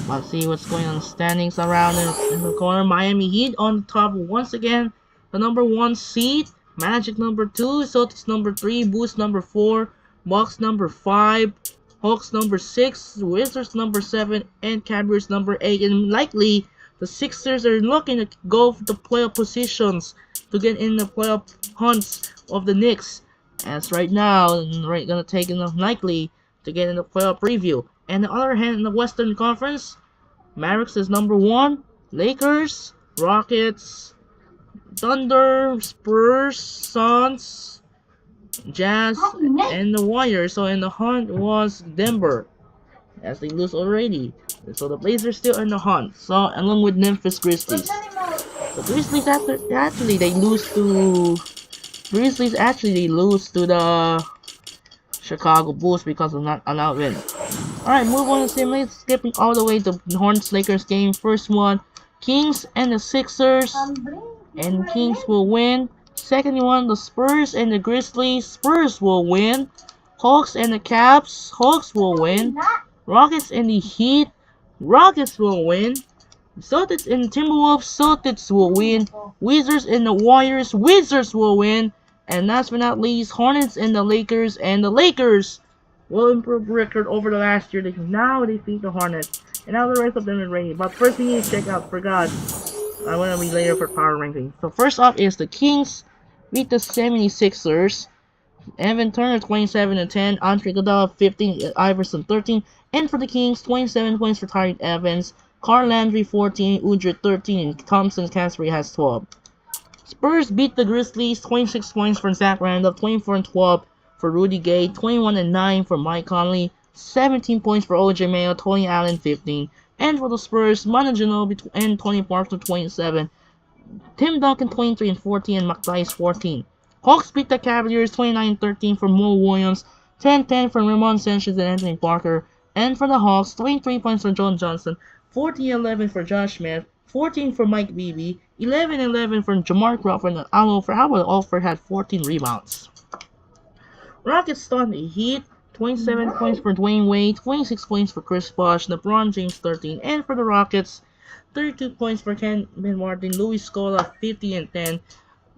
S1: Let's see what's going on. Standings around in the corner. Miami Heat on the top once again. The number 1 seed. Magic number 2. Celtics number 3. Bulls number 4. Bucks number 5. Hawks number 6. Wizards number 7. And Cavaliers number 8. And likely the Sixers are looking to go for the playoff positions to get in the playoff hunts of the Knicks. As right now, they're gonna take enough likely to get in the playoff preview. And the other hand, in the Western Conference, Mavericks is number 1. Lakers, Rockets, Thunder, Spurs, Suns, Jazz, and the Warriors. So in the hunt was Denver, as they lose already. So the Blazers still in the hunt. So along with Memphis Grizzlies. The Grizzlies actually they lose to the Chicago Bulls because of not allowed win. Alright, move on to simulate, skipping all the way to the Hornets Lakers game. First one, Kings and the Sixers, and Kings will win. Second one, the Spurs and the Grizzlies, Spurs will win. Hawks and the Caps, Hawks will win. Rockets and the Heat, Rockets will win. Celtics and Timberwolves, Celtics will win. Wizards and the Warriors, Wizards will win. And last but not least, Hornets and the Lakers will improve record over the last year. They can now defeat the Hornets. And now the rest of them are ready. But first we need to check out, forgot, I want to be later for power ranking. So first off is the Kings beat the 76ers. Evan Turner 27 and 10, Andre Iguodala 15, Iverson 13, and for the Kings 27 points for Tyreke Evans, Carl Landry 14, Udrih 13, and Thompson Casper has 12. Spurs beat the Grizzlies 26 points for Zach Randolph, 24 and 12 for Rudy Gay, 21 and 9 for Mike Conley, 17 points for OJ Mayo, Tony Allen 15, and for the Spurs, Manu Ginobili and Tony Parker 27. Tim Duncan 23 and 14 and McDyess 14. Hawks beat the Cavaliers 29-13 for Mo Williams, 10-10 for Ramon Sanchez and Anthony Parker, and for the Hawks 23 points for John Johnson, 14-11 for Josh Smith, 14 for Mike Bibby, 11-11 for Jamar Crawford, and Al Horford had 14 rebounds. Rockets stunned the Heat, 27 points for Dwayne Wade, 26 points for Chris Bosh, LeBron James 13, and for the Rockets 32 points for Ken Martin, Luis Scola 50 and 10,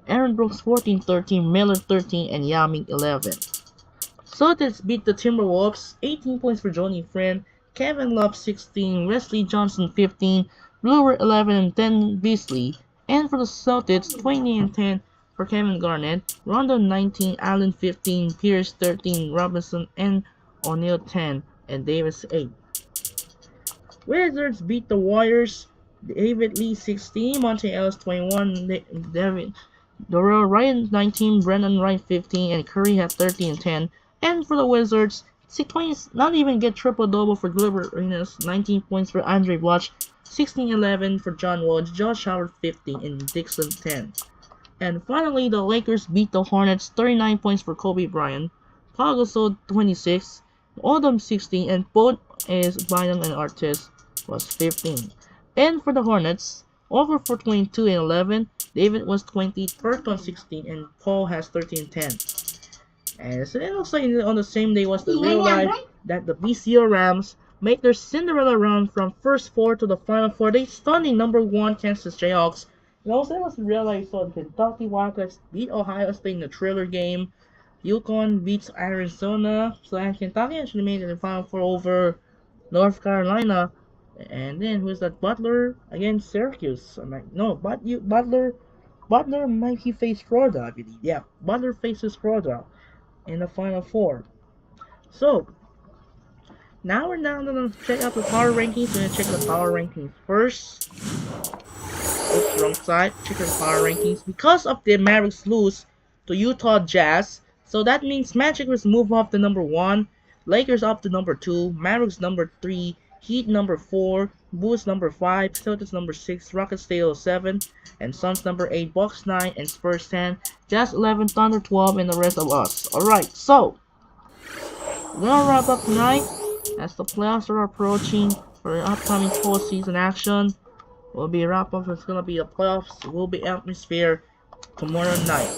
S1: Aaron Brooks 14-13, Miller 13, and Yao Ming 11. Celtics beat the Timberwolves 18 points for Johnny Friend, Kevin Love 16, Wesley Johnson 15, Brewer 11 and 10 Beasley, and for the Celtics 20 and 10 for Kevin Garnett, Rondo 19, Allen 15, Pierce 13, Robinson and O'Neal 10, and Davis 8. Wizards beat the Warriors, David Lee 16, Monte Ellis 21, David Dorrell Ryan 19, Brendan Wright 15, and Curry had 30 and 10. And for the Wizards, 20 not even get triple-double for Gilbert Arenas, 19 points for Andre Blatch, 16-11 for John Wall, Josh Howard 15, and Dixon 10. And finally, the Lakers beat the Hornets, 39 points for Kobe Bryant, Paul Gasol 26, Odom 16, and both is Bynum and Artist was 15. And for the Hornets, over for 22 and 11, David was 20, Burton 16, and Paul has 13 and 10. And so it looks like on the same day was the real life that the BCO Rams make their Cinderella run from first four to the final four. They stunning number 1 Kansas Jayhawks. And also it was real life, so the Kentucky Wildcats beat Ohio State in the thriller game. UConn beats Arizona, so Kentucky actually made it in the final four over North Carolina. And then who's that? Butler against Syracuse. I'm like, no, Butler might he face Florida, I believe. Yeah, Butler faces Florida in the final four. So now we're now gonna check out the power rankings. We're gonna check the power rankings first. Oops, wrong side. Check the power rankings. Because of the Mavericks lose to Utah Jazz, so that means Magic was move up to number 1, Lakers up to number 2, Mavericks number 3, Heat number 4, Bulls number 5, Celtics number 6, Rockets stay 7, and Suns number 8, Bucks 9, and Spurs 10, Jazz 11, Thunder 12, and the rest of us. Alright, so we're gonna wrap up tonight as the playoffs are approaching for the upcoming postseason action. We'll be wrap up. It's gonna be the playoffs. Will be atmosphere tomorrow night.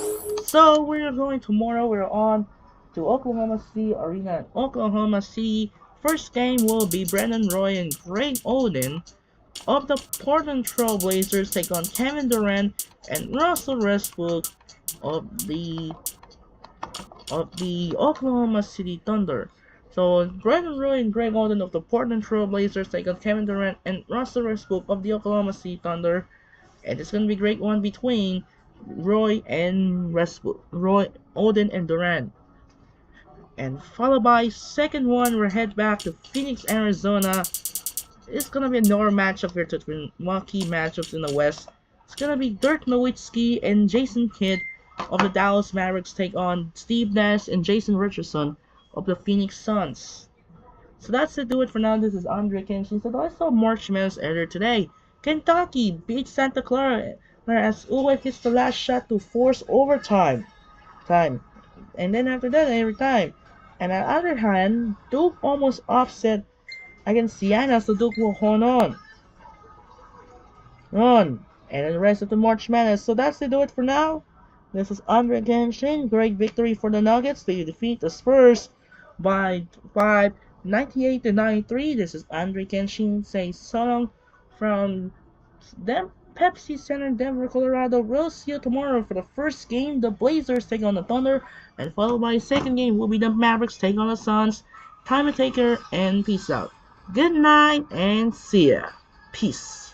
S1: So we're going tomorrow. We're on to Oklahoma City Arena in Oklahoma City. First game will be Brandon Roy and Greg Oden of the Portland Trail Blazers take on Kevin Durant and Russell Westbrook of the Oklahoma City Thunder. So Brandon Roy and Greg Oden of the Portland Trail Blazers take on Kevin Durant and Russell Westbrook of the Oklahoma City Thunder. And it's gonna be a great one between Roy and Westbrook, Roy, Oden and Durant. And followed by second one, we're head back to Phoenix, Arizona. It's gonna be another matchup here between marquee matchups in the West. It's gonna be Dirk Nowitzki and Jason Kidd of the Dallas Mavericks take on Steve Nash and Jason Richardson of the Phoenix Suns. So that's it, do it for now. This is Andre Kenshin. So I saw March Madness earlier today. Kentucky beats Santa Clara as Uwe hits the last shot to force overtime. And then after that, every time. And on the other hand, Duke almost offset against Siena, so Duke will hold on. on. And the rest of the March Madness. So that's to do it for now. This is Andre Genshin. Great victory for the Nuggets. They defeat the Spurs by 98 to 93. This is Andre Genshin saying so long from them. Pepsi Center, Denver, Colorado. We'll see you tomorrow for the first game. The Blazers take on the Thunder, and followed by second game will be the Mavericks take on the Suns. Time to take care and peace out. Good night and see ya. Peace.